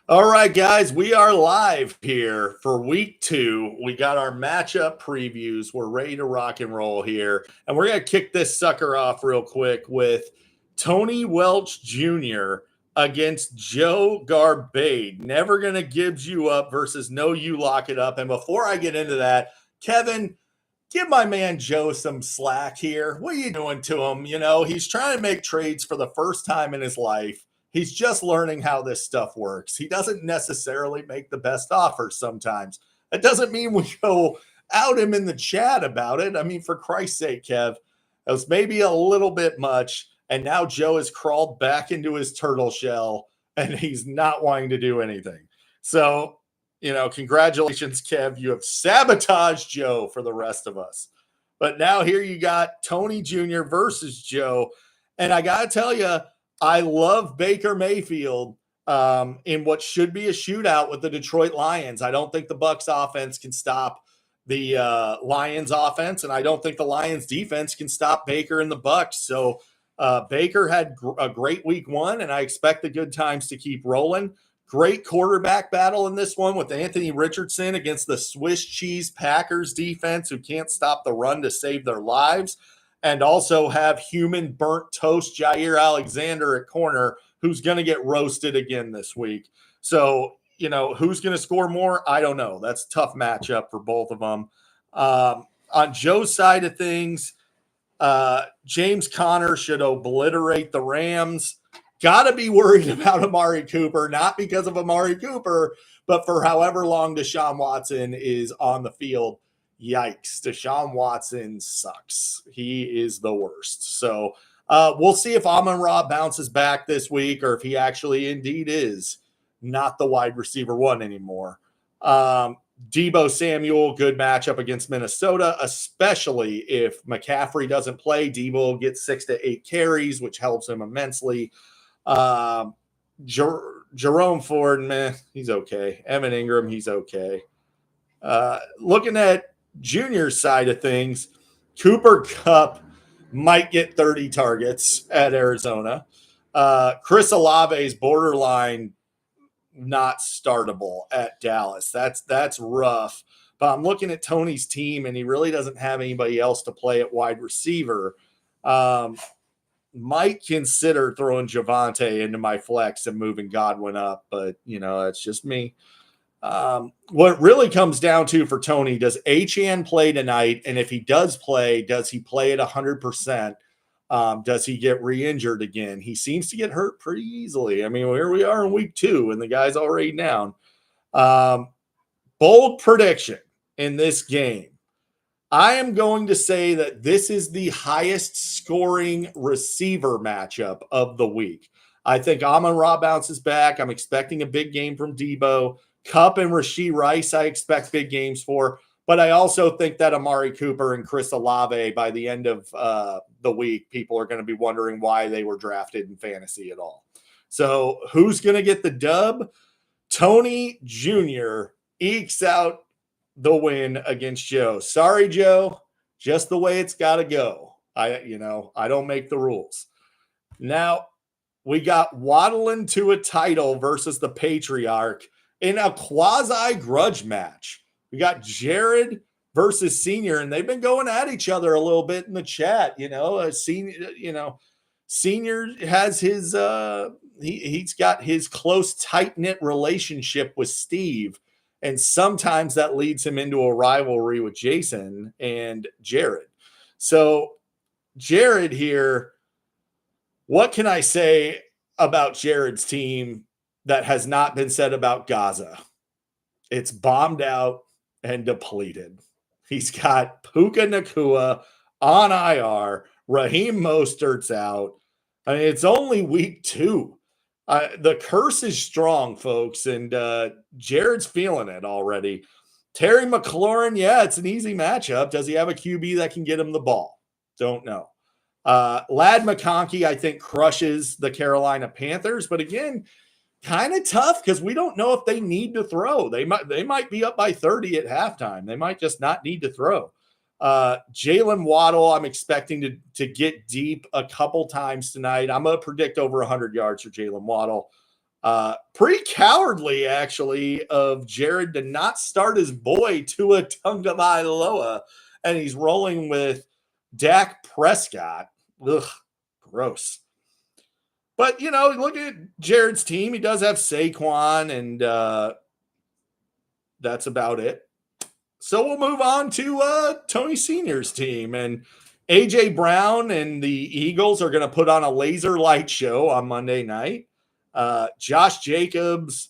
All right, guys, we are live here for week 2. We got our matchup previews. We're ready to rock and roll here. And we're going to kick this sucker off real quick with Tony Welch Jr. against Joe Garbade. Never going to gives you up versus no, you lock it up. And before I get into that, Kevin, give my man Joe some slack here. What are you doing to him? You know, he's trying to make trades for the first time in his life. He's just learning how this stuff works. He doesn't necessarily make the best offers sometimes. That doesn't mean we go out him in the chat about it. I mean, for Christ's sake, Kev, it was maybe a little bit much. And now Joe has crawled back into his turtle shell and he's not wanting to do anything. So, congratulations, Kev. You have sabotaged Joe for the rest of us. But now here you got Tony Jr. versus Joe. And I got to tell you, I love Baker Mayfield in what should be a shootout with the Detroit Lions. I don't think the Bucs offense can stop the Lions offense, and I don't think the Lions defense can stop Baker and the Bucs. So Baker had a great week 1, and I expect the good times to keep rolling. Great quarterback battle in this one with Anthony Richardson against the Swiss cheese Packers defense who can't stop the run to save their lives. And also have human burnt toast Jair Alexander at corner, who's going to get roasted again this week. So, who's going to score more? I don't know. That's a tough matchup for both of them. On Joe's side of things, James Conner should obliterate the Rams. Got to be worried about Amari Cooper, not because of Amari Cooper, but for however long Deshaun Watson is on the field. Yikes, Deshaun Watson sucks. He is the worst. So we'll see if Amon-Ra bounces back this week or if he actually indeed is not the wide receiver 1 anymore. Deebo Samuel, good matchup against Minnesota, especially if McCaffrey doesn't play. Deebo will get 6 to 8 carries, which helps him immensely. Jerome Ford, meh, he's okay. Evan Ingram, he's okay. Looking at Junior's side of things, Cooper Kupp might get 30 targets at Arizona. Chris Olave is borderline not startable at Dallas. That's rough. But I'm looking at Tony's team, and he really doesn't have anybody else to play at wide receiver. Might consider throwing Javonte into my flex and moving Godwin up, but, that's just me. What it really comes down to for Tony, does Achane play tonight? And if he does play at 100%? Does he get re-injured again? He seems to get hurt pretty easily. I mean, here we are in week 2 and the guy's already down. Bold prediction in this game. I am going to say that this is the highest scoring receiver matchup of the week. I think Amon-Ra bounces back. I'm expecting a big game from Deebo. Kupp and Rashee Rice, I expect big games for. But I also think that Amari Cooper and Chris Olave, by the end of the week, people are going to be wondering why they were drafted in fantasy at all. So who's going to get the dub? Tony Jr. ekes out the win against Joe. Sorry, Joe. Just the way it's got to go. I don't make the rules. Now, we got waddling to a title versus the Patriarch in a quasi-grudge match. We got Jared versus Senior, and they've been going at each other a little bit in the chat. Senior has his he's got his close, tight-knit relationship with Steve, and sometimes that leads him into a rivalry with Jason and Jared. So Jared here, what can I say about Jared's team that has not been said about Gaza? It's bombed out and depleted. He's got Puka Nacua on IR. Raheem Mostert's out. I mean, it's only week 2. The curse is strong, folks, and Jared's feeling it already. Terry McLaurin, yeah, it's an easy matchup. Does he have a QB that can get him the ball? Don't know. Ladd McConkey, I think, crushes the Carolina Panthers, but again, kind of tough because we don't know if they need to throw. They might be up by 30 at halftime. They might just not need to throw. Jalen Waddle, I'm expecting to get deep a couple times tonight. I'm going to predict over 100 yards for Jalen Waddle. Pretty cowardly, actually, of Jared to not start his boy Tua Tagovailoa, and he's rolling with Dak Prescott. Ugh, gross. But, look at Jared's team. He does have Saquon, and that's about it. So we'll move on to Tony Sr.'s team. And A.J. Brown and the Eagles are going to put on a laser light show on Monday night. Josh Jacobs,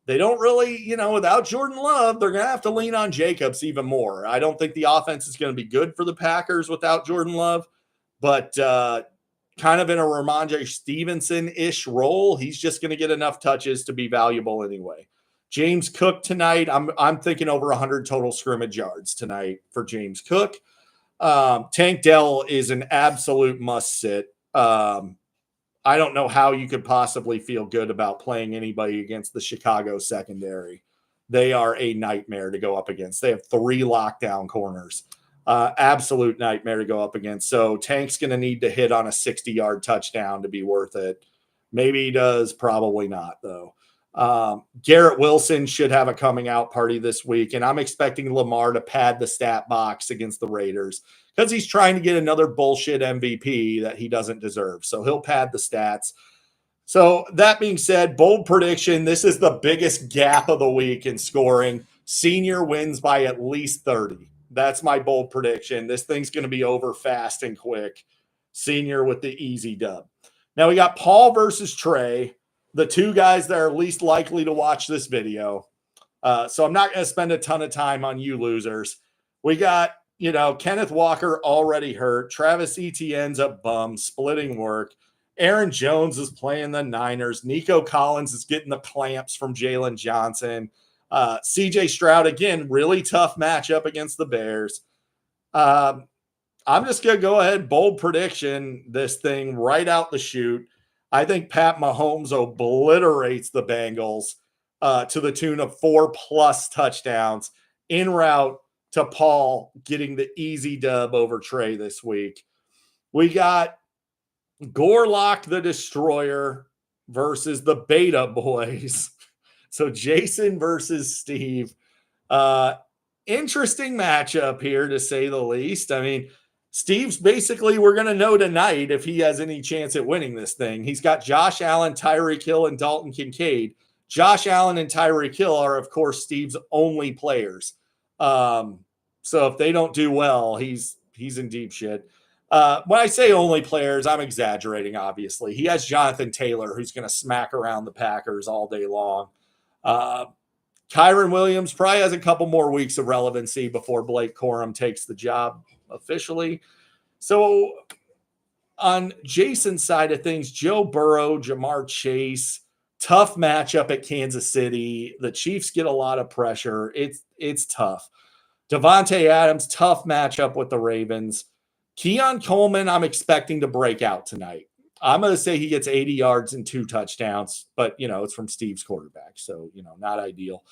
they don't really, without Jordan Love, they're going to have to lean on Jacobs even more. I don't think the offense is going to be good for the Packers without Jordan Love, but kind of in a Ramondre Stevenson-ish role, he's just going to get enough touches to be valuable anyway. James Cook tonight, I'm thinking over 100 total scrimmage yards tonight for James Cook. Tank Dell is an absolute must sit. I don't know how you could possibly feel good about playing anybody against the Chicago secondary. They are a nightmare to go up against. They have 3 lockdown corners. Absolute nightmare to go up against. So Tank's going to need to hit on a 60-yard touchdown to be worth it. Maybe he does, probably not, though. Garrett Wilson should have a coming out party this week, and I'm expecting Lamar to pad the stat box against the Raiders because he's trying to get another bullshit MVP that he doesn't deserve. So he'll pad the stats. So that being said, bold prediction, this is the biggest gap of the week in scoring. Senior wins by at least 30. That's my bold prediction. This thing's going to be over fast and quick. Senior with the easy dub. Now we got Paul versus Trey, the 2 guys that are least likely to watch this video. So I'm not going to spend a ton of time on you losers. We got, Kenneth Walker already hurt. Travis Etienne's a bum, splitting work. Aaron Jones is playing the Niners. Nico Collins is getting the clamps from Jalen Johnson. CJ Stroud, again, really tough matchup against the Bears. I'm just going to go ahead, bold prediction, this thing right out the chute. I think Pat Mahomes obliterates the Bengals to the tune of 4+ touchdowns en route to Paul getting the easy dub over Trey this week. We got Gorlock the Destroyer versus the Beta Boys. So Jason versus Steve. Interesting matchup here, to say the least. I mean, Steve's basically, we're going to know tonight if he has any chance at winning this thing. He's got Josh Allen, Tyreek Hill, and Dalton Kincaid. Josh Allen and Tyreek Hill are, of course, Steve's only players. So if they don't do well, he's in deep shit. When I say only players, I'm exaggerating, obviously. He has Jonathan Taylor, who's going to smack around the Packers all day long. Kyron Williams probably has a couple more weeks of relevancy before Blake Corum takes the job officially. So on Jason's side of things, Joe Burrow, Jamar Chase, tough matchup at Kansas City. The Chiefs get a lot of pressure. It's tough. Devontae Adams, tough matchup with the Ravens. Keon Coleman, I'm expecting to break out tonight. I'm going to say he gets 80 yards and 2 touchdowns, but, it's from Steve's quarterback, so, not ideal.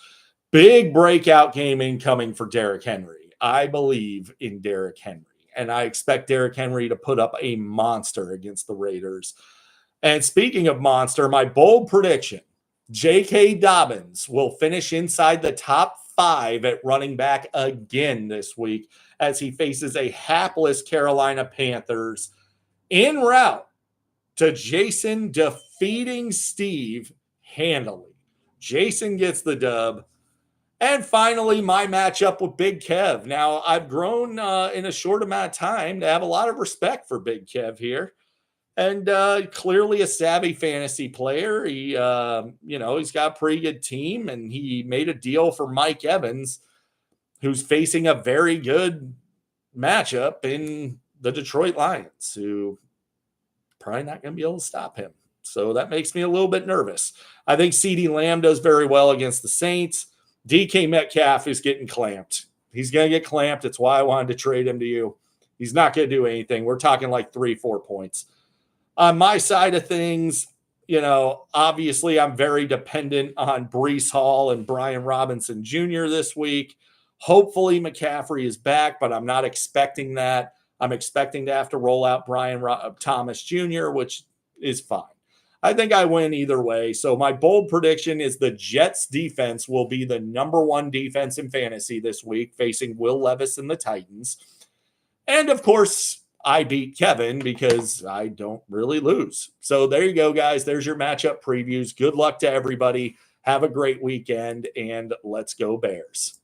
Big breakout game incoming for Derrick Henry. I believe in Derrick Henry, and I expect Derrick Henry to put up a monster against the Raiders. And speaking of monster, my bold prediction, J.K. Dobbins will finish inside the top 5 at running back again this week as he faces a hapless Carolina Panthers en route to Jason defeating Steve handily. Jason gets the dub. And finally, my matchup with Big Kev. Now, I've grown in a short amount of time to have a lot of respect for Big Kev here. And clearly a savvy fantasy player. He, he's got a pretty good team, and he made a deal for Mike Evans, who's facing a very good matchup in the Detroit Lions, who probably not going to be able to stop him. So that makes me a little bit nervous. I think CeeDee Lamb does very well against the Saints. DK Metcalf is getting clamped. He's going to get clamped. It's why I wanted to trade him to you. He's not going to do anything. We're talking like 3-4 points. On my side of things, obviously I'm very dependent on Breece Hall and Brian Robinson Jr. this week. Hopefully McCaffrey is back, but I'm not expecting that. I'm expecting to have to roll out Brian Thomas Jr., which is fine. I think I win either way. So my bold prediction is the Jets defense will be the #1 defense in fantasy this week, facing Will Levis and the Titans. And of course, I beat Kevin because I don't really lose. So there you go, guys. There's your matchup previews. Good luck to everybody. Have a great weekend, and let's go Bears.